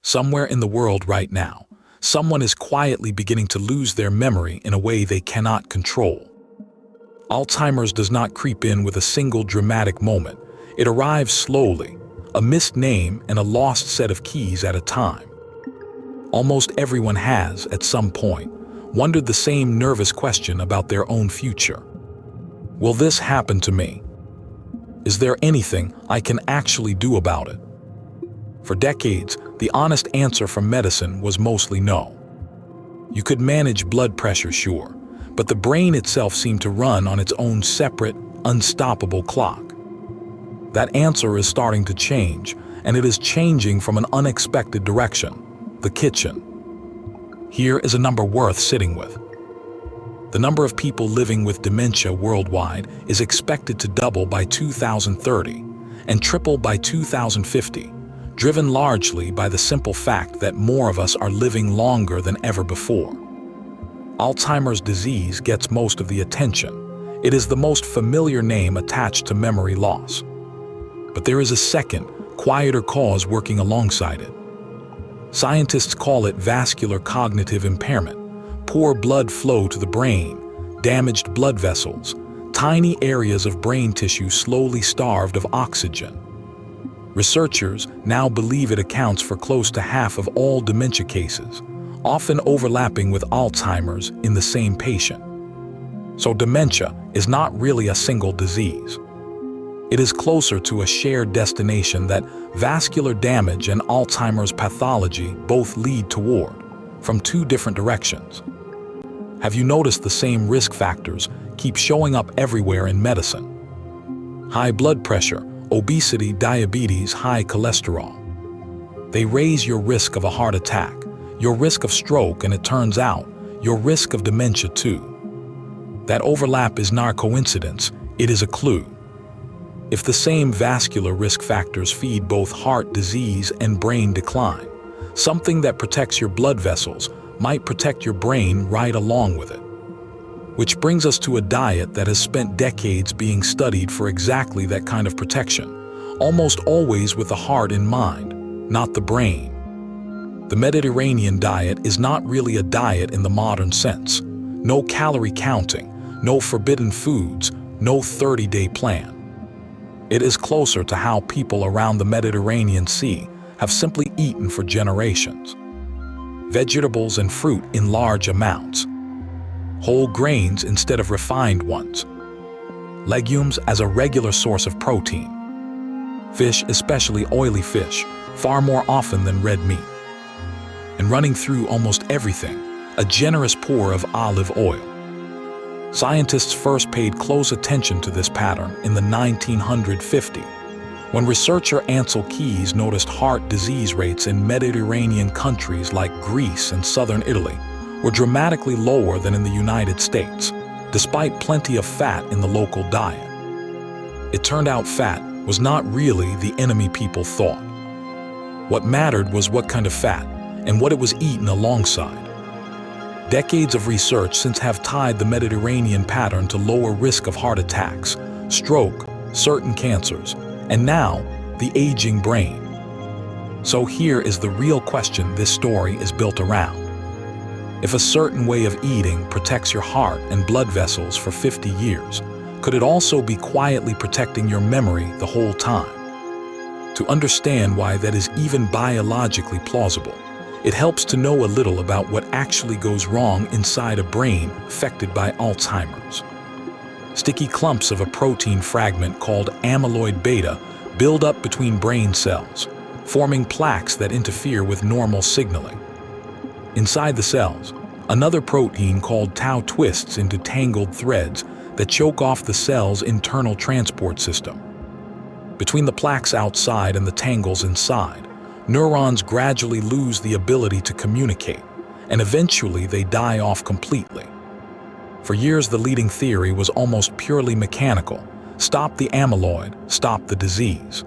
Somewhere in the world right now, someone is quietly beginning to lose their memory in a way they cannot control. Alzheimer's does not creep in with a single dramatic moment. It arrives slowly, a missed name and a lost set of keys at a time. Almost everyone has, at some point, wondered the same nervous question about their own future. Will this happen to me? Is there anything I can actually do about it? For decades, the honest answer from medicine was mostly no. You could manage blood pressure, sure, but the brain itself seemed to run on its own separate, unstoppable clock. That answer is starting to change, and it is changing from an unexpected direction: the kitchen. Here is a number worth sitting with. The number of people living with dementia worldwide is expected to double by 2030 and triple by 2050, driven largely by the simple fact that more of us are living longer than ever before. Alzheimer's disease gets most of the attention. It is the most familiar name attached to memory loss. But there is a second, quieter cause working alongside it. Scientists call it vascular cognitive impairment: poor blood flow to the brain, damaged blood vessels, tiny areas of brain tissue slowly starved of oxygen. Researchers now believe it accounts for close to half of all dementia cases, often overlapping with Alzheimer's in the same patient. So dementia is not really a single disease. It is closer to a shared destination that vascular damage and Alzheimer's pathology both lead toward, from two different directions. Have you noticed the same risk factors keep showing up everywhere in medicine? High blood pressure, obesity, diabetes, high cholesterol. They raise your risk of a heart attack, your risk of stroke, and it turns out, your risk of dementia too. That overlap is not a coincidence, it is a clue. If the same vascular risk factors feed both heart disease and brain decline, something that protects your blood vessels might protect your brain right along with it. Which brings us to a diet that has spent decades being studied for exactly that kind of protection, almost always with the heart in mind, not the brain. The Mediterranean diet is not really a diet in the modern sense. No calorie counting, no forbidden foods, no 30-day plan. It is closer to how people around the Mediterranean Sea have simply eaten for generations. Vegetables and fruit in large amounts. Whole grains instead of refined ones. Legumes as a regular source of protein. Fish, especially oily fish, far more often than red meat. And running through almost everything, a generous pour of olive oil. Scientists first paid close attention to this pattern in the 1950s, when researcher Ansel Keys noticed heart disease rates in Mediterranean countries like Greece and southern Italy were dramatically lower than in the United States, despite plenty of fat in the local diet. It turned out fat was not really the enemy people thought. What mattered was what kind of fat and what it was eaten alongside. Decades of research since have tied the Mediterranean pattern to lower risk of heart attacks, stroke, certain cancers, and now the aging brain. So here is the real question this story is built around. If a certain way of eating protects your heart and blood vessels for 50 years, could it also be quietly protecting your memory the whole time? To understand why that is even biologically plausible, it helps to know a little about what actually goes wrong inside a brain affected by Alzheimer's. Sticky clumps of a protein fragment called amyloid beta build up between brain cells, forming plaques that interfere with normal signaling. Inside the cells, another protein called tau twists into tangled threads that choke off the cell's internal transport system. Between the plaques outside and the tangles inside, neurons gradually lose the ability to communicate, and eventually they die off completely. For years, the leading theory was almost purely mechanical: stop the amyloid, stop the disease.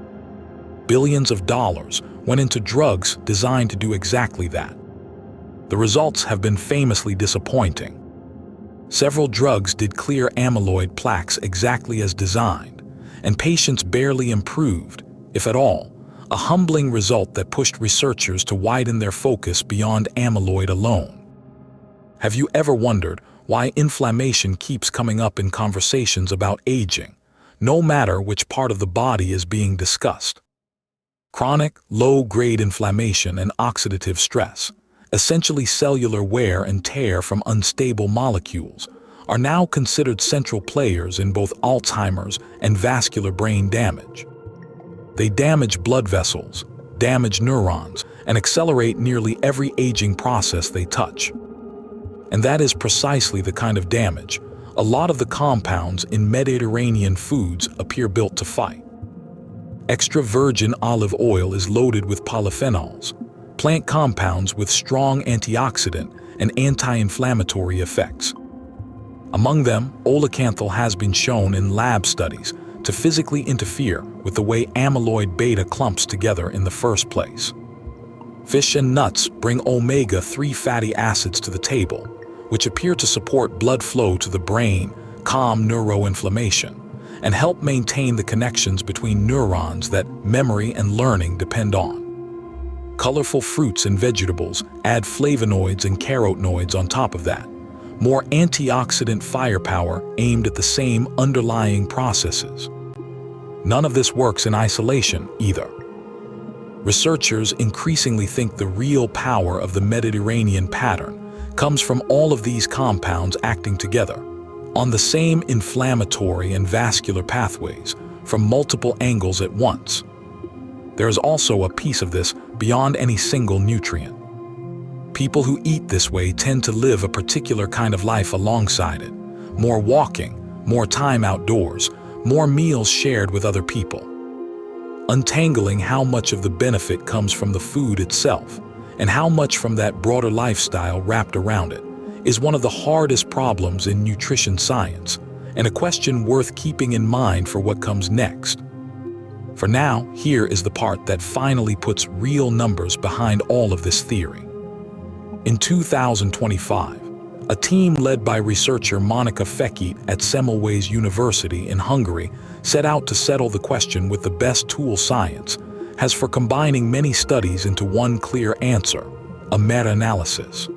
Billions of dollars went into drugs designed to do exactly that. The results have been famously disappointing. Several drugs did clear amyloid plaques exactly as designed, and patients barely improved, if at all, a humbling result that pushed researchers to widen their focus beyond amyloid alone. Have you ever wondered why inflammation keeps coming up in conversations about aging, no matter which part of the body is being discussed? Chronic, low-grade inflammation and oxidative stress, essentially cellular wear and tear from unstable molecules, are now considered central players in both Alzheimer's and vascular brain damage. They damage blood vessels, damage neurons, and accelerate nearly every aging process they touch. And that is precisely the kind of damage a lot of the compounds in Mediterranean foods appear built to fight. Extra virgin olive oil is loaded with polyphenols, plant compounds with strong antioxidant and anti-inflammatory effects. Among them, oleocanthal has been shown in lab studies to physically interfere with the way amyloid beta clumps together in the first place. Fish and nuts bring omega-3 fatty acids to the table, which appear to support blood flow to the brain, calm neuroinflammation, and help maintain the connections between neurons that memory and learning depend on. Colorful fruits and vegetables add flavonoids and carotenoids on top of that, more antioxidant firepower aimed at the same underlying processes. None of this works in isolation either. Researchers increasingly think the real power of the Mediterranean pattern comes from all of these compounds acting together on the same inflammatory and vascular pathways from multiple angles at once. There is also a piece of this beyond any single nutrient. People who eat this way tend to live a particular kind of life alongside it. More walking, more time outdoors, more meals shared with other people. Untangling how much of the benefit comes from the food itself and how much from that broader lifestyle wrapped around it is one of the hardest problems in nutrition science, and a question worth keeping in mind for what comes next. For now, here is the part that finally puts real numbers behind all of this theory. In 2025, a team led by researcher Varga Fekete at Semmelweis University in Hungary set out to settle the question with the best tool science has for combining many studies into one clear answer, a meta-analysis.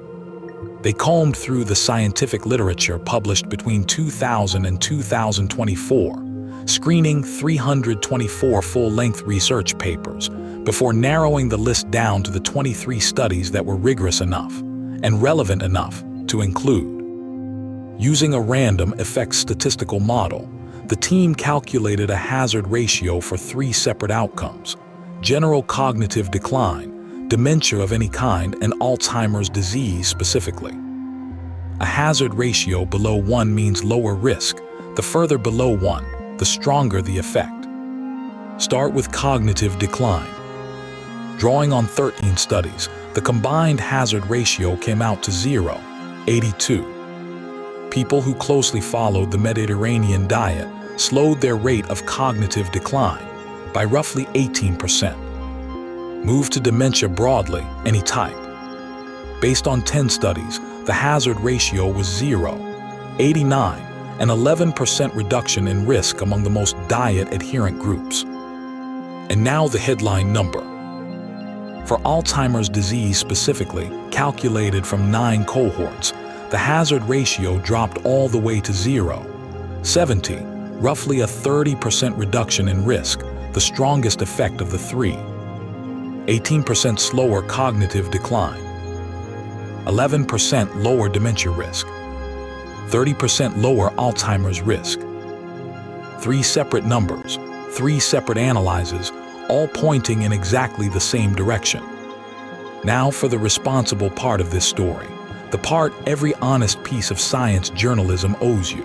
They combed through the scientific literature published between 2000 and 2024, screening 324 full-length research papers before narrowing the list down to the 23 studies that were rigorous enough and relevant enough to include. Using a random effects statistical model, the team calculated a hazard ratio for 3 separate outcomes: general cognitive decline, dementia of any kind, and Alzheimer's disease specifically. A hazard ratio below 1 means lower risk. The further below 1, the stronger the effect. Start with cognitive decline. Drawing on 13 studies, the combined hazard ratio came out to 0.82. People who closely followed the Mediterranean diet slowed their rate of cognitive decline by roughly 18%. Move to dementia broadly, any type. Based on 10 studies, the hazard ratio was 0.89, an 11% reduction in risk among the most diet-adherent groups. And now the headline number. For Alzheimer's disease specifically, calculated from 9 cohorts, the hazard ratio dropped all the way to 0.70, roughly a 30% reduction in risk, the strongest effect of the 3. 18% slower cognitive decline, 11% lower dementia risk, 30% lower Alzheimer's risk. 3 separate numbers, 3 separate analyses, all pointing in exactly the same direction. Now for the responsible part of this story, the part every honest piece of science journalism owes you.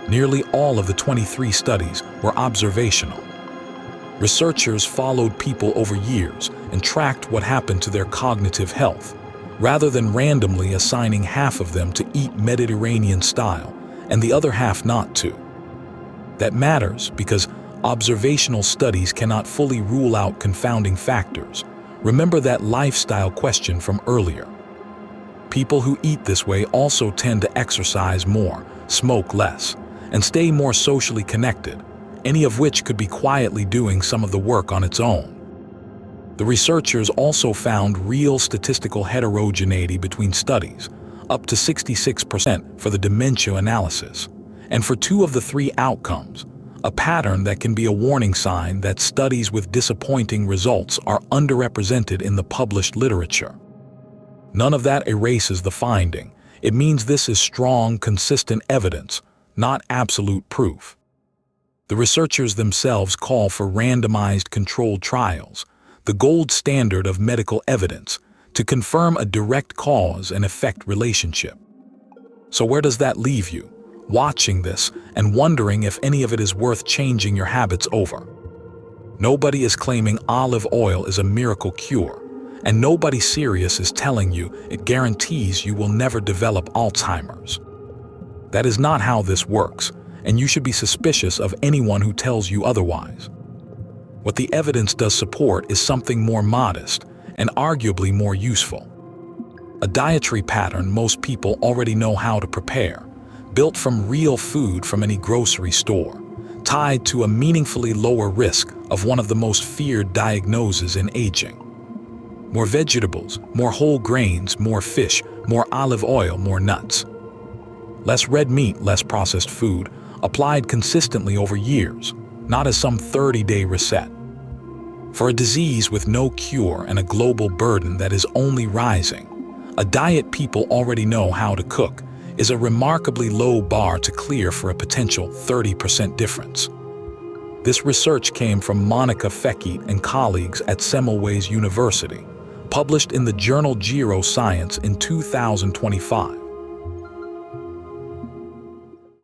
Nearly all of the 23 studies were observational. Researchers followed people over years and tracked what happened to their cognitive health, rather than randomly assigning half of them to eat Mediterranean style and the other half not to. That matters because observational studies cannot fully rule out confounding factors. Remember that lifestyle question from earlier. People who eat this way also tend to exercise more, smoke less, and stay more socially connected, any of which could be quietly doing some of the work on its own. The researchers also found real statistical heterogeneity between studies, up to 66% for the dementia analysis, and for 2 of the 3 outcomes, a pattern that can be a warning sign that studies with disappointing results are underrepresented in the published literature. None of that erases the finding. It means this is strong, consistent evidence, not absolute proof. The researchers themselves call for randomized controlled trials, the gold standard of medical evidence, to confirm a direct cause and effect relationship. So where does that leave you, watching this and wondering if any of it is worth changing your habits over? Nobody is claiming olive oil is a miracle cure, and nobody serious is telling you it guarantees you will never develop Alzheimer's. That is not how this works, and you should be suspicious of anyone who tells you otherwise. What the evidence does support is something more modest and arguably more useful. A dietary pattern most people already know how to prepare, built from real food from any grocery store, tied to a meaningfully lower risk of one of the most feared diagnoses in aging. More vegetables, more whole grains, more fish, more olive oil, more nuts. Less red meat, less processed food, applied consistently over years, not as some 30-day reset. For a disease with no cure and a global burden that is only rising, a diet people already know how to cook is a remarkably low bar to clear for a potential 30% difference. This research came from Monica Fekete and colleagues at Semmelweis University, published in the journal GeroScience in 2025.